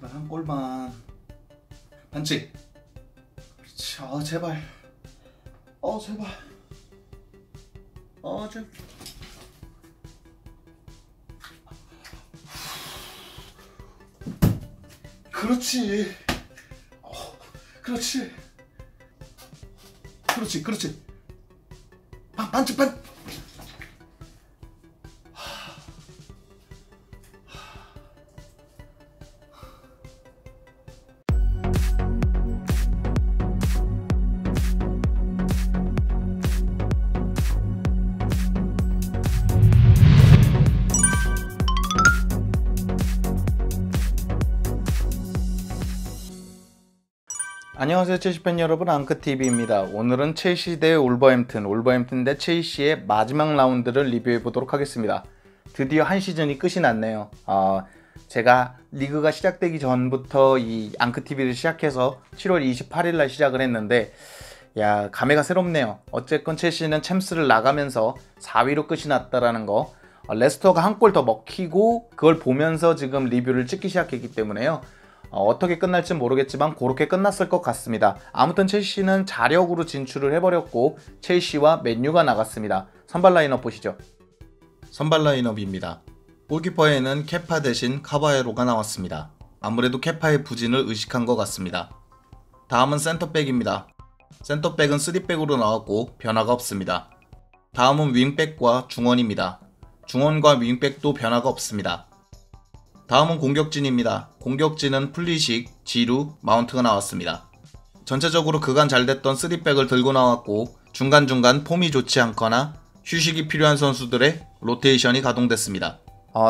제발 한 골만. 반칙. 그렇지. 제발. 제발. 제발. 그렇지. 그렇지. 그렇지. 반칙. 안녕하세요, 첼시팬 여러분, 앙크TV입니다. 오늘은 첼시 대 올버햄튼 대 첼시의 마지막 라운드를 리뷰해 보도록 하겠습니다. 드디어 한 시즌이 끝이 났네요. 제가 리그가 시작되기 전부터 이 앙크TV를 시작해서 7월 28일 날 시작을 했는데, 감회가 새롭네요. 어쨌건 첼시는 챔스를 나가면서 4위로 끝이 났다라는 거, 레스터가 한 골 더 먹히고 그걸 보면서 지금 리뷰를 찍기 시작했기 때문에요. 어떻게 끝날지 모르겠지만 그렇게 끝났을 것 같습니다. 아무튼 첼시는 자력으로 진출을 해버렸고 첼시와 맨유가 나갔습니다. 선발 라인업 보시죠. 선발 라인업입니다. 골키퍼에는 케파 대신 카바에로가 나왔습니다. 아무래도 케파의 부진을 의식한 것 같습니다. 다음은 센터백입니다. 센터백은 3백으로 나왔고 변화가 없습니다. 다음은 윙백과 중원입니다. 중원과 윙백도 변화가 없습니다. 다음은 공격진입니다. 공격진은 플리식, 지루, 마운트가 나왔습니다. 전체적으로 그간 잘됐던 3백을 들고 나왔고 중간중간 폼이 좋지 않거나 휴식이 필요한 선수들의 로테이션이 가동됐습니다.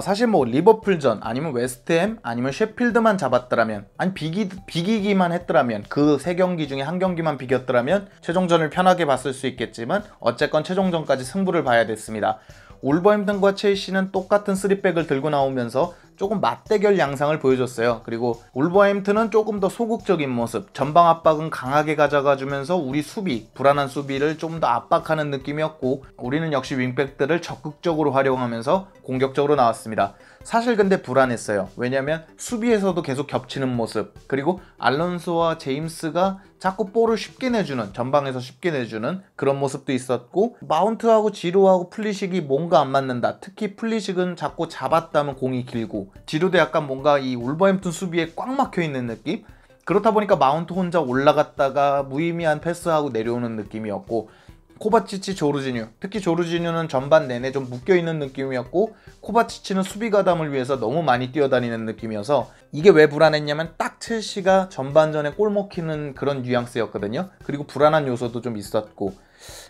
사실 리버풀전 아니면 웨스트햄 아니면 셰필드만 잡았더라면, 아니 비기기만 했더라면, 그 3경기 중에 한 경기만 비겼더라면 최종전을 편하게 봤을 수 있겠지만 어쨌건 최종전까지 승부를 봐야 됐습니다. 올버햄튼과 첼시는 똑같은 3백을 들고 나오면서 조금 맞대결 양상을 보여줬어요. 그리고 올버햄튼은 조금 더 소극적인 모습, 전방 압박은 강하게 가져가주면서 우리 수비, 불안한 수비를 좀 더 압박하는 느낌이었고, 우리는 역시 윙백들을 적극적으로 활용하면서 공격적으로 나왔습니다. 사실 근데 불안했어요. 왜냐면 수비에서도 계속 겹치는 모습, 그리고 알론소와 제임스가 자꾸 볼을 쉽게 내주는, 전방에서 쉽게 내주는 그런 모습도 있었고, 마운트하고 지루하고 플리식이 뭔가 안 맞는다. 특히 플리식은 자꾸 잡았다면 공이 길고, 지루도 약간 뭔가 이 울버햄튼 수비에 꽉 막혀있는 느낌? 그렇다 보니까 마운트 혼자 올라갔다가 무의미한 패스하고 내려오는 느낌이었고, 코바치치, 조르지뉴, 특히 조르지뉴는 전반 내내 좀 묶여있는 느낌이었고, 코바치치는 수비 가담을 위해서 너무 많이 뛰어다니는 느낌이어서 이게 왜 불안했냐면 딱 첼시가 전반전에 골 먹히는 그런 뉘앙스였거든요. 그리고 불안한 요소도 좀 있었고,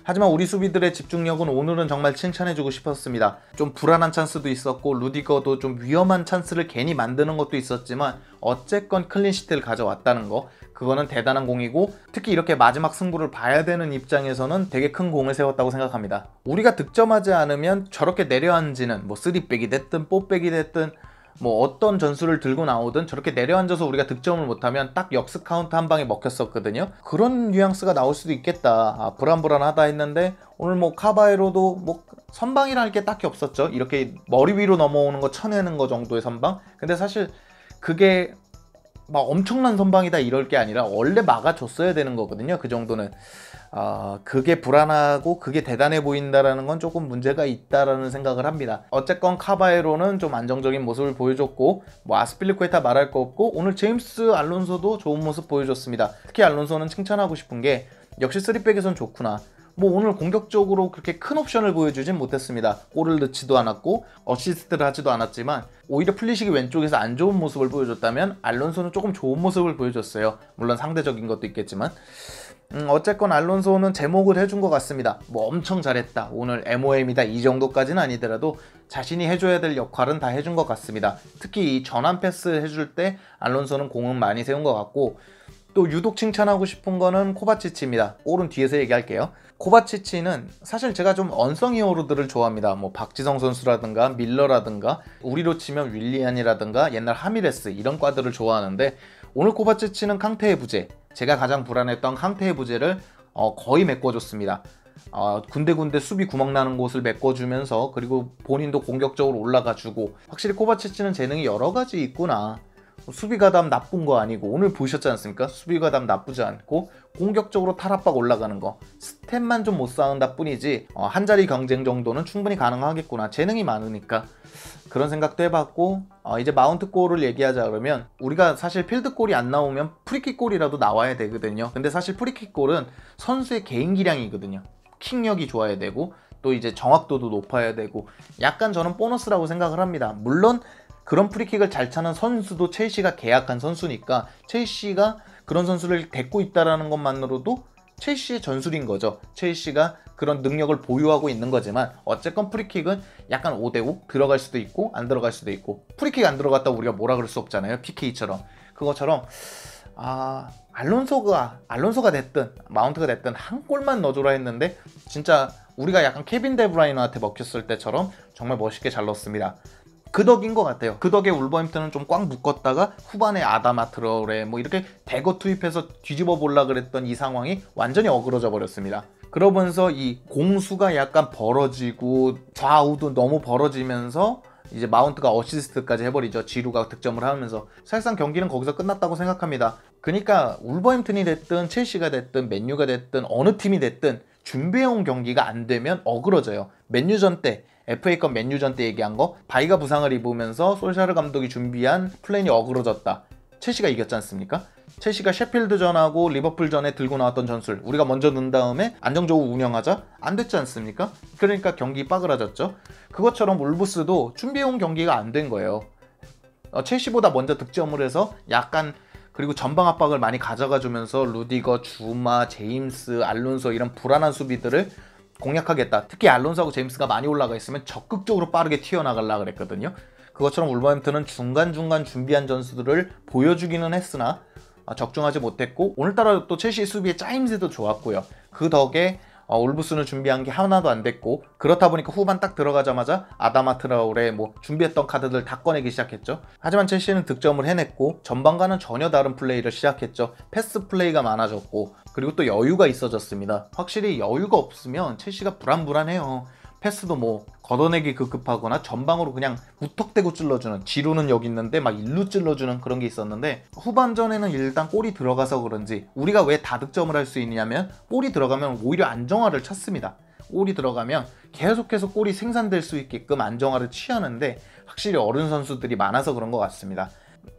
하지만 우리 수비들의 집중력은 오늘은 정말 칭찬해주고 싶었습니다. 좀 불안한 찬스도 있었고 루디거도 좀 위험한 찬스를 괜히 만드는 것도 있었지만 어쨌건 클린시트를 가져왔다는 거, 그거는 대단한 공이고, 특히 이렇게 마지막 승부를 봐야 되는 입장에서는 되게 큰 공을 세웠다고 생각합니다. 우리가 득점하지 않으면 저렇게 내려앉지는 3백이 됐든 4백이 됐든 어떤 전술을 들고 나오든 저렇게 내려앉아서 우리가 득점을 못하면 딱 역습 카운트 한 방에 먹혔었거든요. 그런 뉘앙스가 나올 수도 있겠다, 불안불안하다 했는데 오늘 카바에로도 선방이라는 게 딱히 없었죠. 이렇게 머리 위로 넘어오는 거 쳐내는 거 정도의 선방. 근데 사실 그게 엄청난 선방이다 이럴 게 아니라 원래 막아줬어야 되는 거거든요. 그 정도는. 그게 불안하고 그게 대단해 보인다라는 건 조금 문제가 있다라는 생각을 합니다. 어쨌건 카바에로는 좀 안정적인 모습을 보여줬고, 아스필리쿠에타 말할 거 없고, 오늘 제임스 알론소도 좋은 모습 보여줬습니다. 특히 알론소는 칭찬하고 싶은 게 역시 3백에선 좋구나. 오늘 공격적으로 그렇게 큰 옵션을 보여주진 못했습니다. 골을 넣지도 않았고 어시스트를 하지도 않았지만 오히려 플리식이 왼쪽에서 안 좋은 모습을 보여줬다면 알론소는 조금 좋은 모습을 보여줬어요. 물론 상대적인 것도 있겠지만 어쨌건 알론소는 제목을 해준 것 같습니다. 엄청 잘했다, 오늘 MOM이다, 이 정도까지는 아니더라도 자신이 해줘야 될 역할은 다 해준 것 같습니다. 특히 이 전환 패스 해줄 때 알론소는 공은 많이 세운 것 같고, 또 유독 칭찬하고 싶은 거는 코바치치입니다. 골은 뒤에서 얘기할게요. 코바치치는 사실 제가 좀 언성 히어로들을 좋아합니다. 박지성 선수라든가 밀러라든가, 우리로 치면 윌리안이라든가 옛날 하미레스, 이런 과들을 좋아하는데 오늘 코바치치는 캉테의 부재, 제가 가장 불안했던 캉테의 부재를 거의 메꿔줬습니다. 군데군데 수비 구멍 나는 곳을 메꿔주면서, 그리고 본인도 공격적으로 올라가주고, 확실히 코바치치는 재능이 여러 가지 있구나, 수비 가담 나쁜 거 아니고 오늘 보셨지 않습니까? 수비 가담 나쁘지 않고 공격적으로 탈압박 올라가는 거 스탯만 좀 못 쌓은다 뿐이지 한 자리 경쟁 정도는 충분히 가능하겠구나. 재능이 많으니까 그런 생각도 해봤고 이제 마운트 골을 얘기하자 그러면 우리가 사실 필드 골이 안 나오면 프리킥 골이라도 나와야 되거든요. 근데 사실 프리킥 골은 선수의 개인 기량이거든요. 킥력이 좋아야 되고 또 이제 정확도도 높아야 되고 약간 저는 보너스라고 생각을 합니다. 물론 그런 프리킥을 잘 차는 선수도 첼시가 계약한 선수니까 첼시가 그런 선수를 데리고 있다는 것만으로도 첼시의 전술인 거죠. 첼시가 그런 능력을 보유하고 있는 거지만 어쨌건 프리킥은 약간 5대5 들어갈 수도 있고 안 들어갈 수도 있고 프리킥 안 들어갔다 우리가 뭐라 그럴 수 없잖아요. PK처럼. 그것처럼 알론소가 됐든 마운트가 됐든 한 골만 넣어줘라 했는데 진짜 우리가 약간 케빈 데브라이너한테 먹혔을 때처럼 정말 멋있게 잘 넣었습니다. 그 덕인 것 같아요. 그 덕에 울버햄튼은 좀 꽉 묶었다가 후반에 아다마 트라오레 뭐 이렇게 대거 투입해서 뒤집어 보려 그랬던 이 상황이 완전히 어그러져 버렸습니다. 그러면서 이 공수가 약간 벌어지고 좌우도 너무 벌어지면서 이제 마운트가 어시스트까지 해버리죠. 지루가 득점을 하면서 사실상 경기는 거기서 끝났다고 생각합니다. 그러니까 울버햄튼이 됐든 첼시가 됐든 맨유가 됐든 어느 팀이 됐든 준비해온 경기가 안 되면 어그러져요. 맨유전 때 FA컵 맨유전 때 얘기한 거 바이가 부상을 입으면서 솔샤르 감독이 준비한 플랜이 어그러졌다. 첼시가 이겼지 않습니까? 첼시가 셰필드전하고 리버풀전에 들고 나왔던 전술 우리가 먼저 넣은 다음에 안정적으로 운영하자 안 됐지 않습니까? 그러니까 경기 빠그라졌죠. 그것처럼 울브스도 준비해온 경기가 안 된 거예요. 첼시보다 먼저 득점을 해서 약간 그리고 전방 압박을 많이 가져가주면서 루디거, 주마, 제임스, 알론소 이런 불안한 수비들을 공략하겠다. 특히 알론소하고 제임스가 많이 올라가 있으면 적극적으로 빠르게 튀어나가려고 그랬거든요. 그것처럼 울버햄튼은 중간중간 준비한 전술들을 보여주기는 했으나 적중하지 못했고 오늘따라 또 첼시 수비의 짜임새도 좋았고요. 그 덕에 울브스는 준비한 게 하나도 안 됐고 그렇다 보니까 후반 딱 들어가자마자 아다마 트라오레 뭐 준비했던 카드들 다 꺼내기 시작했죠. 하지만 첼시는 득점을 해냈고 전반과는 전혀 다른 플레이를 시작했죠. 패스 플레이가 많아졌고 그리고 또 여유가 있어졌습니다. 확실히 여유가 없으면 첼시가 불안불안해요. 패스도 뭐 걷어내기 급급하거나 전방으로 그냥 무턱대고 찔러주는 지루는 여기 있는데 막 일루 찔러주는 그런 게 있었는데 후반전에는 일단 골이 들어가서 그런지 우리가 왜 다득점을 할 수 있냐면 골이 들어가면 오히려 안정화를 찾습니다. 골이 들어가면 계속해서 골이 생산될 수 있게끔 안정화를 취하는데 확실히 어른 선수들이 많아서 그런 것 같습니다.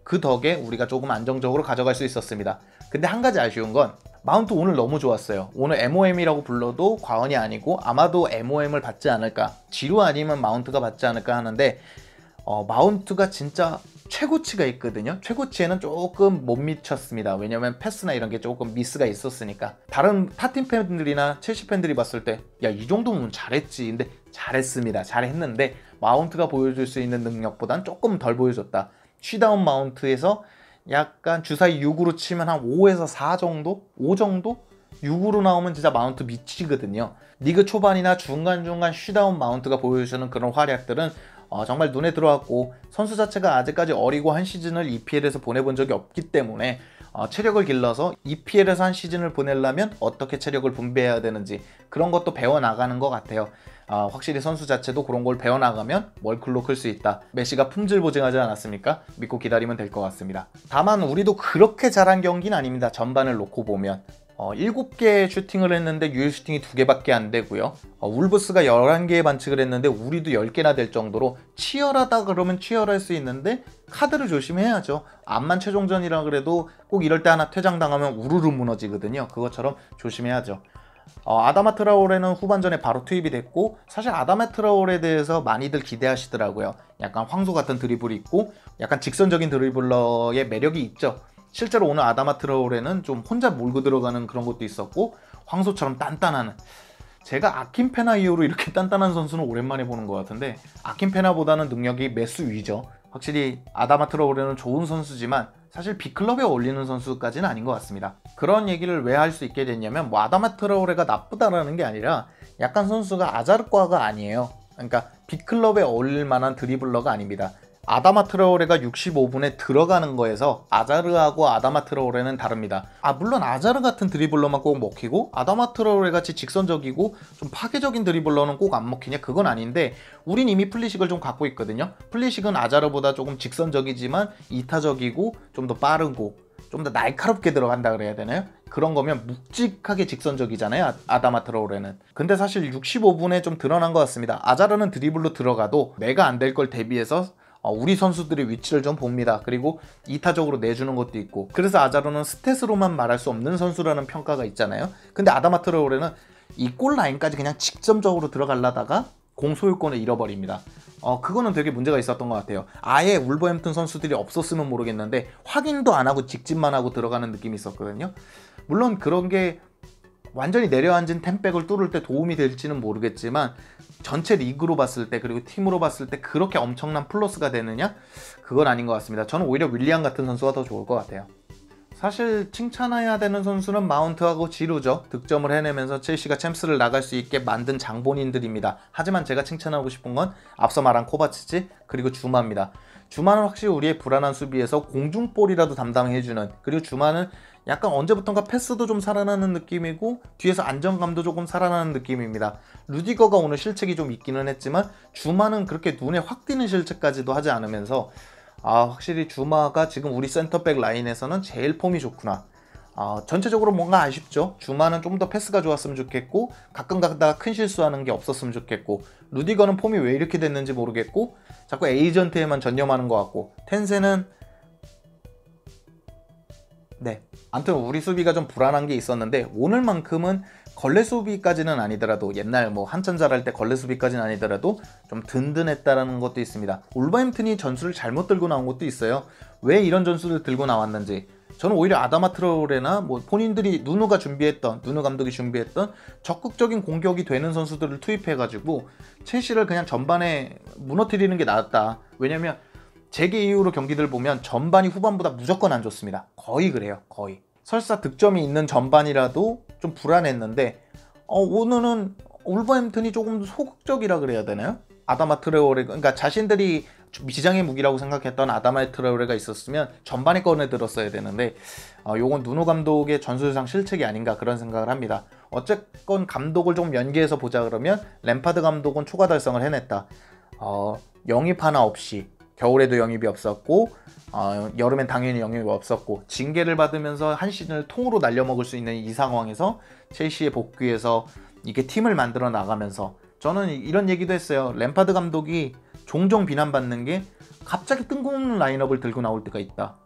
그 덕에 우리가 조금 안정적으로 가져갈 수 있었습니다. 근데 한 가지 아쉬운 건 마운트 오늘 너무 좋았어요. 오늘 MOM이라고 불러도 과언이 아니고 아마도 MOM을 받지 않을까, 지루 아니면 마운트가 받지 않을까 하는데 마운트가 진짜 최고치가 있거든요. 최고치에는 조금 못 미쳤습니다. 왜냐면 패스나 이런 게 조금 미스가 있었으니까. 다른 타팀 팬들이나 첼시 팬들이 봤을 때 야, 이 정도면 잘했지. 근데 잘했습니다. 잘했는데 마운트가 보여줄 수 있는 능력보단 조금 덜 보여줬다. 쉬다운 마운트에서 약간 주사위 6으로 치면 한 5에서 4 정도? 5 정도? 6으로 나오면 진짜 마운트 미치거든요. 리그 초반이나 중간중간 쉬다운 마운트가 보여주는 그런 활약들은 정말 눈에 들어왔고 선수 자체가 아직까지 어리고 한 시즌을 EPL에서 보내본 적이 없기 때문에 체력을 길러서 EPL에서 한 시즌을 보내려면 어떻게 체력을 분배해야 되는지 그런 것도 배워나가는 것 같아요. 확실히 선수 자체도 그런 걸 배워나가면 월클로 클 수 있다. 메시가 품질 보증하지 않았습니까? 믿고 기다리면 될 것 같습니다. 다만 우리도 그렇게 잘한 경기는 아닙니다. 전반을 놓고 보면 7개의 슈팅을 했는데 유효 슈팅이 2개밖에 안 되고요. 울브스가 11개의 반칙을 했는데 우리도 10개나 될 정도로 치열하다 그러면 치열할 수 있는데 카드를 조심해야죠. 암만 최종전이라 그래도 꼭 이럴 때 하나 퇴장당하면 우르르 무너지거든요. 그것처럼 조심해야죠. 아다마 트라오레는 후반전에 바로 투입이 됐고 사실 아다마 트라오레에 대해서 많이들 기대하시더라고요. 약간 황소 같은 드리블이 있고 약간 직선적인 드리블러의 매력이 있죠. 실제로 오늘 아다마 트라오레는 좀 혼자 몰고 들어가는 그런 것도 있었고 황소처럼 단단한, 제가 아킨페나 이후로 이렇게 단단한 선수는 오랜만에 보는 것 같은데 아킨페나보다는 능력이 메스 위죠. 확실히 아다마 트라오레는 좋은 선수지만 사실 B클럽에 어울리는 선수까지는 아닌 것 같습니다. 그런 얘기를 왜 할 수 있게 됐냐면 뭐 아다마 트라오레가 나쁘다라는 게 아니라 약간 선수가 아자르과가 아니에요. 그러니까 B클럽에 어울릴 만한 드리블러가 아닙니다. 아다마 트라오레가 65분에 들어가는 거에서 아자르하고 아다마 트라오레는 다릅니다. 물론 아자르 같은 드리블러만 꼭 먹히고 아다마 트라오레 같이 직선적이고 좀 파괴적인 드리블러는 꼭 안 먹히냐? 그건 아닌데 우린 이미 플리식을 좀 갖고 있거든요. 플리식은 아자르보다 조금 직선적이지만 이타적이고 좀 더 빠르고 좀 더 날카롭게 들어간다 그래야 되나요? 그런 거면 묵직하게 직선적이잖아요, 아다마 트라오레는. 근데 사실 65분에 좀 드러난 것 같습니다. 아자르는 드리블로 들어가도 내가 안 될 걸 대비해서 우리 선수들의 위치를 좀 봅니다. 그리고 이타적으로 내주는 것도 있고, 그래서 아자르는 스탯으로만 말할 수 없는 선수라는 평가가 있잖아요. 근데 아다마 트라오레는 이 골 라인까지 그냥 직접적으로 들어가려다가 공 소유권을 잃어버립니다. 그거는 되게 문제가 있었던 것 같아요. 아예 울버햄튼 선수들이 없었으면 모르겠는데 확인도 안 하고 직진만 하고 들어가는 느낌이 있었거든요. 물론 그런 게 완전히 내려앉은 템백을 뚫을 때 도움이 될지는 모르겠지만 전체 리그로 봤을 때 그리고 팀으로 봤을 때 그렇게 엄청난 플러스가 되느냐? 그건 아닌 것 같습니다. 저는 오히려 윌리안 같은 선수가 더 좋을 것 같아요. 사실 칭찬해야 되는 선수는 마운트하고 지루죠. 득점을 해내면서 첼시가 챔스를 나갈 수 있게 만든 장본인들입니다. 하지만 제가 칭찬하고 싶은 건 앞서 말한 코바치치 그리고 주마입니다. 주마는 확실히 우리의 불안한 수비에서 공중볼이라도 담당해주는, 그리고 주마는 약간 언제부턴가 패스도 좀 살아나는 느낌이고 뒤에서 안정감도 조금 살아나는 느낌입니다. 루디거가 오늘 실책이 좀 있기는 했지만 주마는 그렇게 눈에 확 띄는 실책까지도 하지 않으면서 확실히 주마가 지금 우리 센터백 라인에서는 제일 폼이 좋구나. 전체적으로 뭔가 아쉽죠. 주마는 좀 더 패스가 좋았으면 좋겠고 가끔 가다가 큰 실수하는 게 없었으면 좋겠고, 루디거는 폼이 왜 이렇게 됐는지 모르겠고 자꾸 에이전트에만 전념하는 것 같고, 텐세는 아무튼 우리 수비가 좀 불안한 게 있었는데 오늘만큼은 걸레 수비까지는 아니더라도, 옛날 한참 잘할 때 걸레 수비까지는 아니더라도 좀 든든했다라는 것도 있습니다. 울버햄튼이 전술을 잘못 들고 나온 것도 있어요. 왜 이런 전술을 들고 나왔는지. 저는 오히려 아다마 트라오레나 본인들이 누누 감독이 준비했던 적극적인 공격이 되는 선수들을 투입해가지고 첼시를 그냥 전반에 무너뜨리는 게 나았다. 왜냐면 재개 이후로 경기들 보면 전반이 후반보다 무조건 안 좋습니다. 거의 그래요. 거의. 설사 득점이 있는 전반이라도 좀 불안했는데 오늘은 울버햄튼이 조금 소극적이라 그래야 되나요? 아다마 트라오레, 그러니까 자신들이 비장의 무기라고 생각했던 아다마 트라오레가 있었으면 전반에 꺼내 들었어야 되는데 요건 누누 감독의 전술상 실책이 아닌가 그런 생각을 합니다. 어쨌건 감독을 좀 연계해서 보자 그러면 램파드 감독은 초과 달성을 해냈다. 영입 하나 없이 겨울에도 영입이 없었고 여름엔 당연히 영입이 없었고 징계를 받으면서 한 시즌을 통으로 날려먹을 수 있는 이 상황에서 첼시에 복귀해서 이게 팀을 만들어 나가면서, 저는 이런 얘기도 했어요. 램파드 감독이 종종 비난받는 게 갑자기 뜬금없는 라인업을 들고 나올 때가 있다.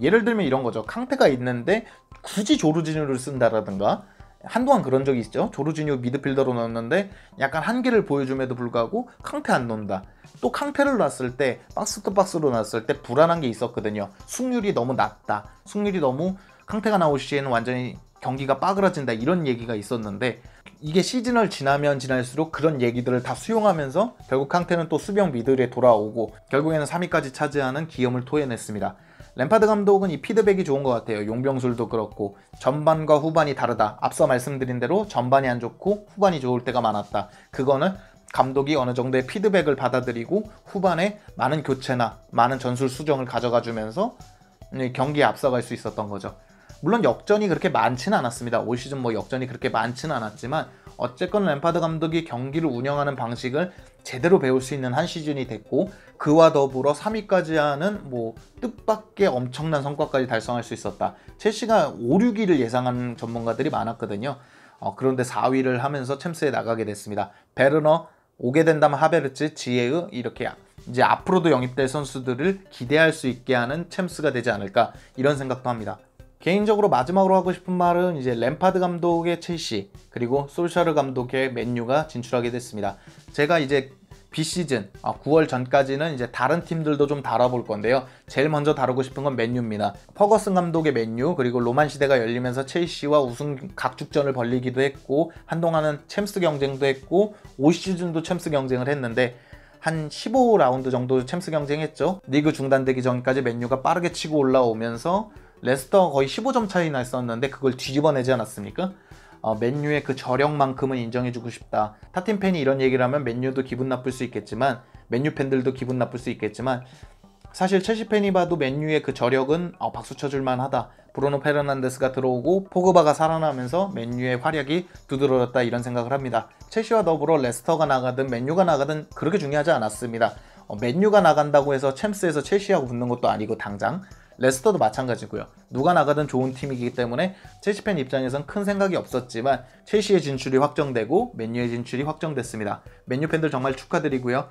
예를 들면 이런 거죠. 캉테가 있는데 굳이 조르지뉴를 쓴다라든가, 한동안 그런 적이 있죠. 조르지뉴 미드필더로 넣었는데 약간 한계를 보여줌에도 불구하고 캉테 안 넣는다. 또 캉테를 놨을 때 박스 투 박스로 놨을 때 불안한 게 있었거든요. 승률이 너무 낮다. 승률이 너무 캉테가 나올 시에는 완전히 경기가 빠그라진다. 이런 얘기가 있었는데 이게 시즌을 지나면 지날수록 그런 얘기들을 다 수용하면서 결국 캉테는 또 수비형 미들에 돌아오고 결국에는 3위까지 차지하는 기염을 토해냈습니다. 램파드 감독은 이 피드백이 좋은 것 같아요. 용병술도 그렇고 전반과 후반이 다르다. 앞서 말씀드린 대로 전반이 안 좋고 후반이 좋을 때가 많았다. 그거는 감독이 어느 정도의 피드백을 받아들이고 후반에 많은 교체나 많은 전술 수정을 가져가 주면서 경기에 앞서갈 수 있었던 거죠. 물론 역전이 그렇게 많지는 않았습니다. 올 시즌 역전이 그렇게 많지는 않았지만 어쨌건 램파드 감독이 경기를 운영하는 방식을 제대로 배울 수 있는 한 시즌이 됐고, 그와 더불어 3위까지 하는 뜻밖의 엄청난 성과까지 달성할 수 있었다. 첼시가 5, 6위를 예상하는 전문가들이 많았거든요. 그런데 4위를 하면서 챔스에 나가게 됐습니다. 베르너, 오게 된다면 하베르츠, 지에으, 이렇게 이제 앞으로도 영입될 선수들을 기대할 수 있게 하는 챔스가 되지 않을까, 이런 생각도 합니다. 개인적으로 마지막으로 하고 싶은 말은 이제 램파드 감독의 첼시 그리고 솔샤르 감독의 맨유가 진출하게 됐습니다. 제가 이제 비시즌 9월 전까지는 이제 다른 팀들도 좀 다뤄볼 건데요. 제일 먼저 다루고 싶은 건 맨유입니다. 퍼거슨 감독의 맨유, 그리고 로만 시대가 열리면서 첼시와 우승 각축전을 벌리기도 했고 한동안은 챔스 경쟁도 했고 올 시즌도 챔스 경쟁을 했는데 한 15라운드 정도 챔스 경쟁했죠. 리그 중단되기 전까지 맨유가 빠르게 치고 올라오면서 레스터 거의 15점 차이 났었는데 그걸 뒤집어내지 않았습니까? 맨유의 그 저력만큼은 인정해주고 싶다. 타팀 팬이 이런 얘기를 하면 맨유도 기분 나쁠 수 있겠지만 맨유 팬들도 기분 나쁠 수 있겠지만 사실 첼시 팬이 봐도 맨유의 그 저력은 박수 쳐줄 만하다. 브루노 페르난데스가 들어오고 포그바가 살아나면서 맨유의 활약이 두드러졌다 이런 생각을 합니다. 첼시와 더불어 레스터가 나가든 맨유가 나가든 그렇게 중요하지 않았습니다. 맨유가 나간다고 해서 챔스에서 첼시하고 붙는 것도 아니고 당장 레스터도 마찬가지고요. 누가 나가든 좋은 팀이기 때문에 첼시 팬 입장에선 큰 생각이 없었지만 첼시의 진출이 확정되고 맨유의 진출이 확정됐습니다. 맨유 팬들 정말 축하드리고요.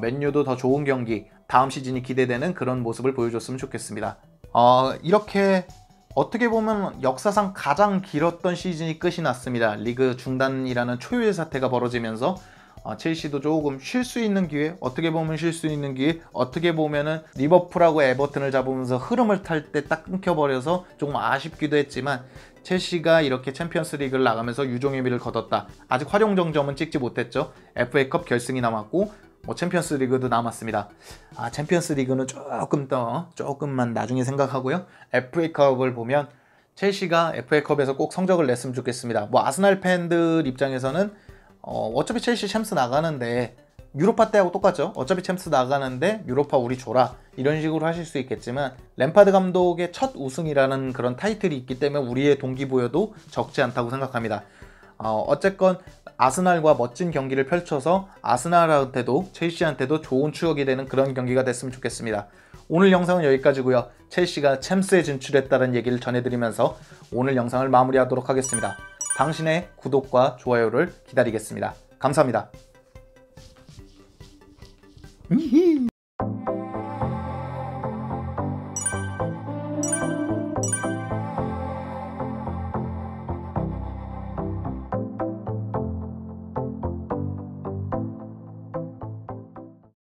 맨유도 더 좋은 경기, 다음 시즌이 기대되는 그런 모습을 보여줬으면 좋겠습니다. 이렇게 어떻게 보면 역사상 가장 길었던 시즌이 끝이 났습니다. 리그 중단이라는 초유의 사태가 벌어지면서 첼시도 조금 쉴 수 있는 기회, 어떻게 보면 쉴 수 있는 기회, 어떻게 보면은 리버풀하고 에버튼을 잡으면서 흐름을 탈 때 딱 끊겨버려서 조금 아쉽기도 했지만 첼시가 이렇게 챔피언스 리그를 나가면서 유종의 미를 거뒀다. 아직 활용정점은 찍지 못했죠. FA컵 결승이 남았고 챔피언스 리그도 남았습니다. 챔피언스 리그는 조금만 나중에 생각하고요. FA컵을 보면 첼시가 FA컵에서 꼭 성적을 냈으면 좋겠습니다. 아스날 팬들 입장에서는 어차피 첼시 챔스 나가는데 유로파 때하고 똑같죠. 어차피 챔스 나가는데 유로파 우리 줘라 이런 식으로 하실 수 있겠지만 램파드 감독의 첫 우승이라는 그런 타이틀이 있기 때문에 우리의 동기부여도 적지 않다고 생각합니다. 어쨌건 아스날과 멋진 경기를 펼쳐서 아스날한테도 첼시한테도 좋은 추억이 되는 그런 경기가 됐으면 좋겠습니다. 오늘 영상은 여기까지고요. 첼시가 챔스에 진출했다는 얘기를 전해드리면서 오늘 영상을 마무리하도록 하겠습니다. 당신의 구독과 좋아요를 기다리겠습니다. 감사합니다.